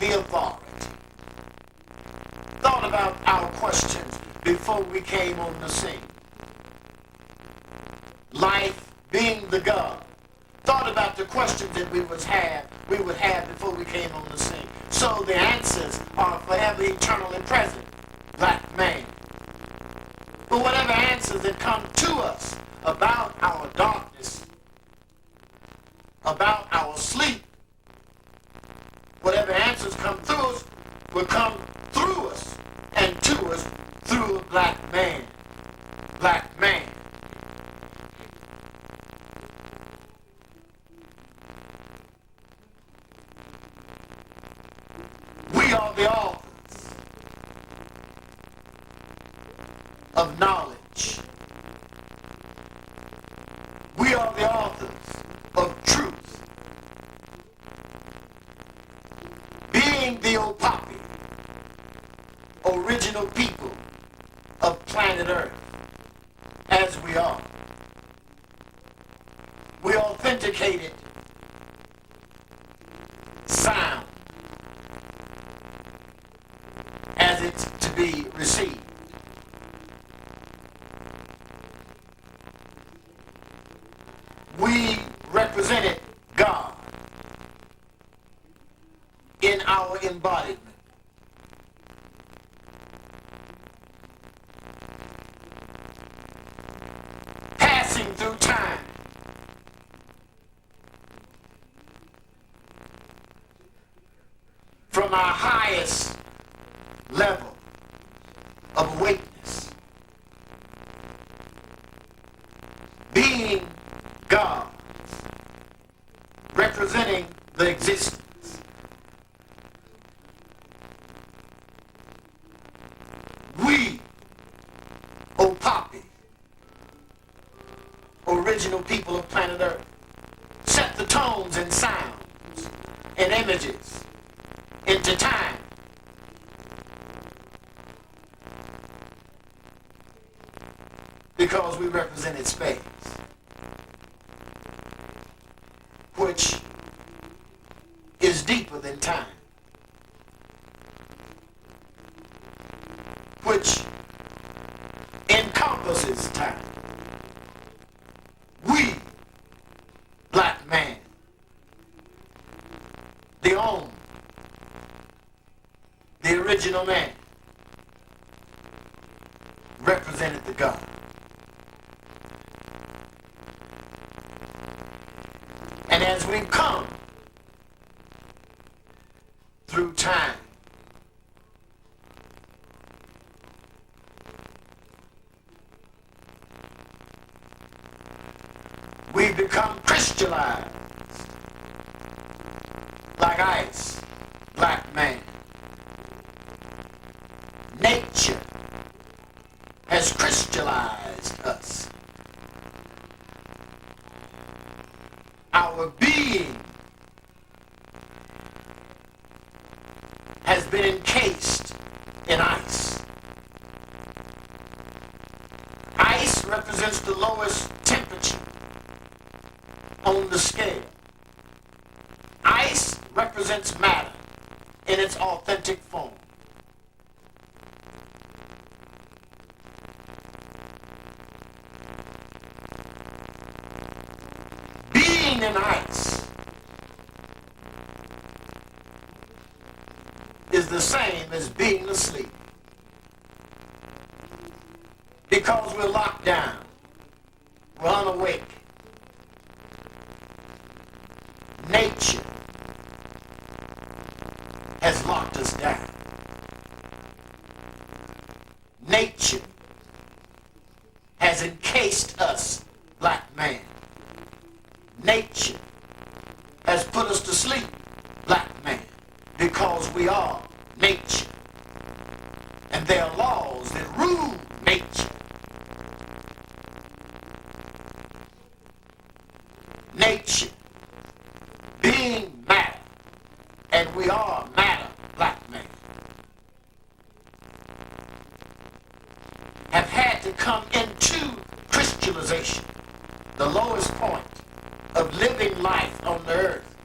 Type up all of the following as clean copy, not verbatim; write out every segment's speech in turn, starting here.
the authority. Thought about our questions before we came on the scene. Life being the God. Thought about the questions that we would have before we came on the scene. So the answers are forever eternally present. Black man. But whatever answers that come to us about our darkness, about our sleep, whatever answers come through us will come through us and to us through a black man. Black man. We are the authors of knowledge. We are the authors of truth. Being the O.P.O.P.E, original people of planet Earth, as we are. We authenticated sound as it's to be received. We represented God in our embodiment. Passing through time. From our highest level of awakeness. Being God, representing the existence. We, O.P.O.P.E, original people of planet Earth, set the tones and sounds and images into time. Because we represented space, which is deeper than time, which encompasses time. We, black man, the own, the original man, represented the God. And as we've come through time, we've become crystallized like ice, black man. Nature has crystallized us. Our being has been encased in ice. Ice represents the lowest temperature on the scale. Ice represents matter in its authentic form. Being in ice is the same as being asleep. Because we're locked down, we're unawake. Nature has locked us down. Nature has encased us, black man. Nature has put us to sleep, black man, because we are nature. And there are laws that rule nature. Nature being matter, and we are matter, black man, have had to come into crystallization, the lowest point of living life on the earth.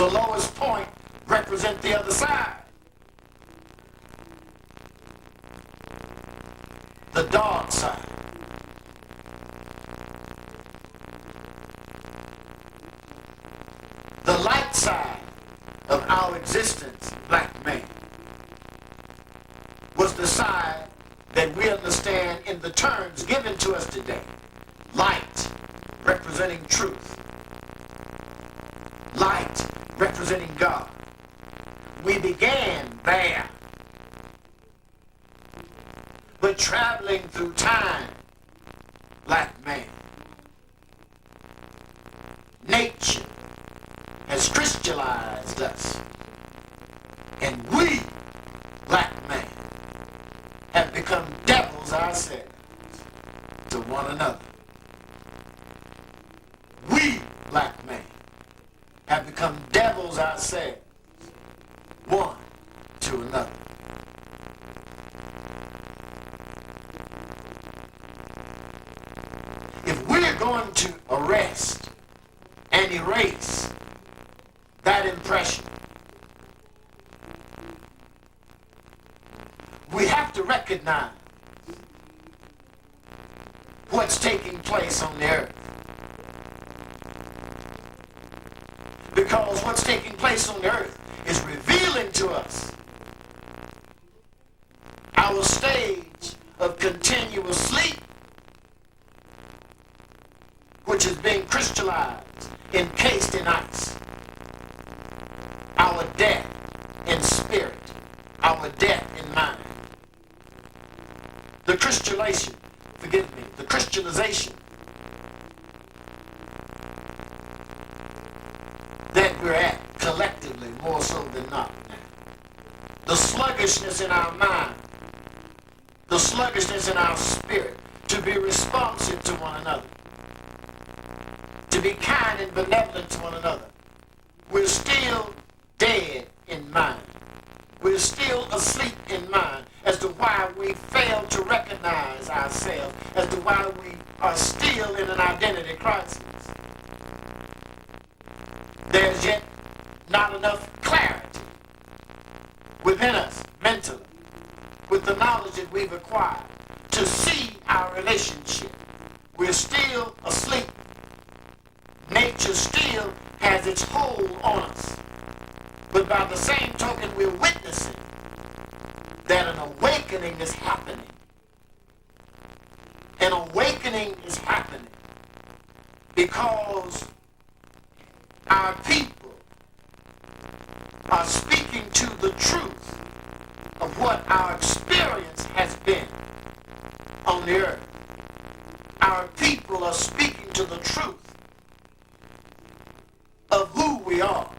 The lowest point represents the other side. The dark side. The light side of our existence, black man, was the side that we understand in the terms given to us today. Light representing truth. Light representing God. We began there, but traveling through time, black man, nature has crystallized us, and we, black man, have become devils ourselves to one another. We, black men, have become devils ourselves, one to another. If we're going to arrest and erase that impression, we have to recognize what's taking place on the earth. Because what's taking place on the earth is revealing to us our stage of continuous sleep, which is being crystallized, encased in ice. Our death in spirit, our death in mind. The crystallization, the crystallization that we're at collectively, more so than not now. The sluggishness in our mind, the sluggishness in our spirit to be responsive to one another, to be kind and benevolent to one another. We're still dead in mind. We're still asleep in mind as to why we fail to recognize ourselves, as to why we are still in an identity crisis. There's yet not enough clarity within us mentally, with the knowledge that we've acquired, to see our relationship. We're still asleep. Nature still has its hold on us. But by the same token, we're witnessing that an awakening is happening. An awakening is happening because our people are speaking to the truth of what our experience has been on the earth. Our people are speaking to the truth of who we are.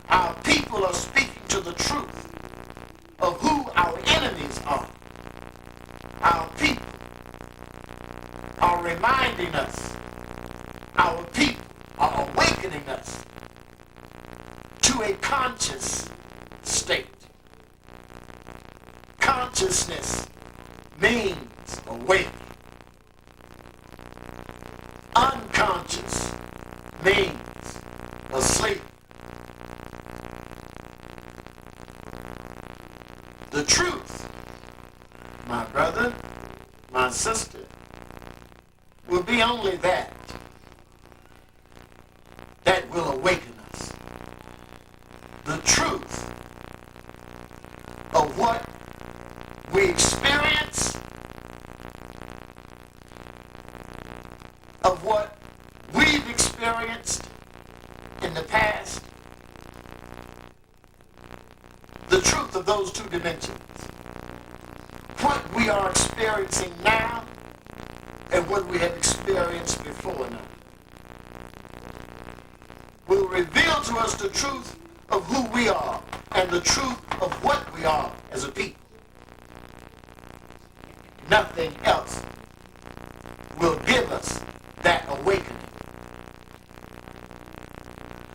Our people are speaking to the truth of who our enemies are. Our people are reminding us, our people are awakening us to a conscious state. Consciousness means awake. Unconscious means asleep. The truth, my brother, my sister, will be only that will awaken us. The truth of what we experience, of what we've experienced in the past, the truth of those two dimensions. What we are experiencing now and what we have experienced before now will reveal to us the truth of who we are and the truth of what we are as a people. Nothing else will give us that awakening.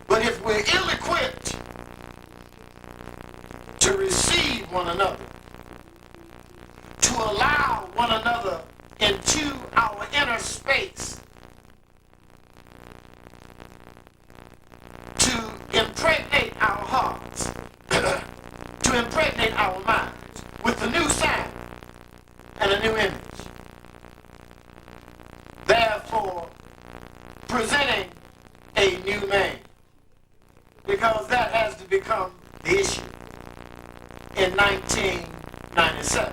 But if we're ill-equipped to receive one another, to allow one another into our inner space, to for presenting a new man, because that has to become the issue in 1997.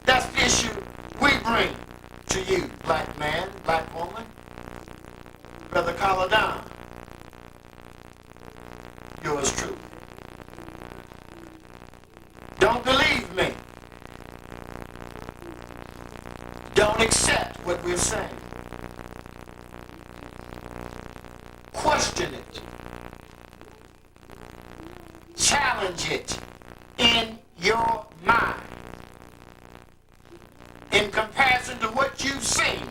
That's the issue we bring to you, black man, black woman, Brother Khaladan, yours truly. Don't believe me. Don't accept what we're saying. Question it. Challenge it in your mind in comparison to what you've seen,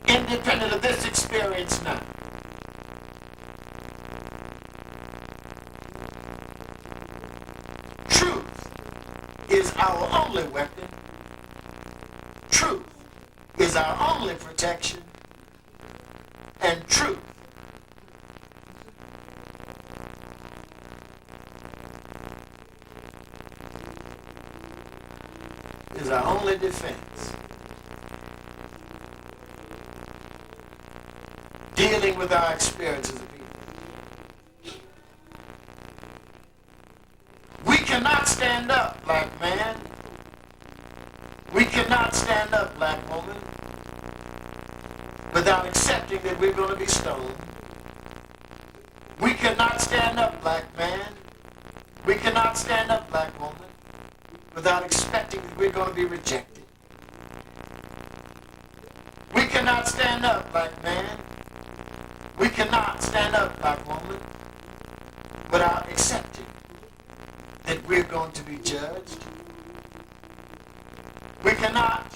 independent of this experience now. Truth is our only weapon. Truth is our only protection. And truth is our only defense. Dealing with our experiences of people. We cannot stand up, black man. We cannot stand up, black woman, without accepting that we're going to be stoned. We cannot stand up, black man. We cannot stand up, black woman, without expecting that we're going to be rejected. We cannot stand up, black man. We cannot stand up, black woman, without accepting that we're going to be judged. We cannot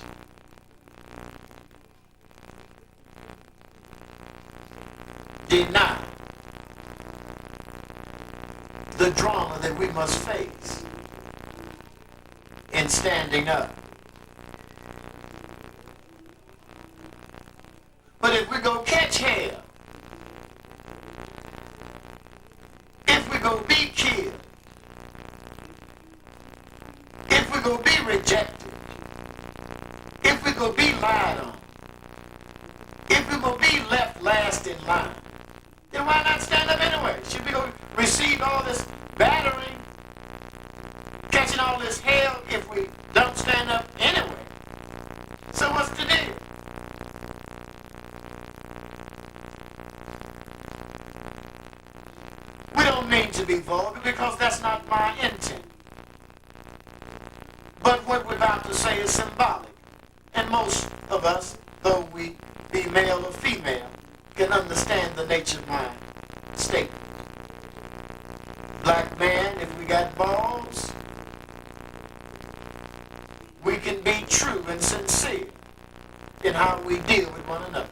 deny the drama that we must face in standing up. But if we go catch hell, if we go be killed, if we go be rejected, if we go be lied on, if we go be left last in line, then why not stand up anyway? Should we go receive all this battering, catching all this hell if we don't stand up anyway? So what's the deal? We don't mean to be vulgar because that's not my intent. But what we're about to say is symbolic. And most of us, though we be male or female, can understand the nature of my statement. Black man, if we got balls, we can be true and sincere in how we deal with one another.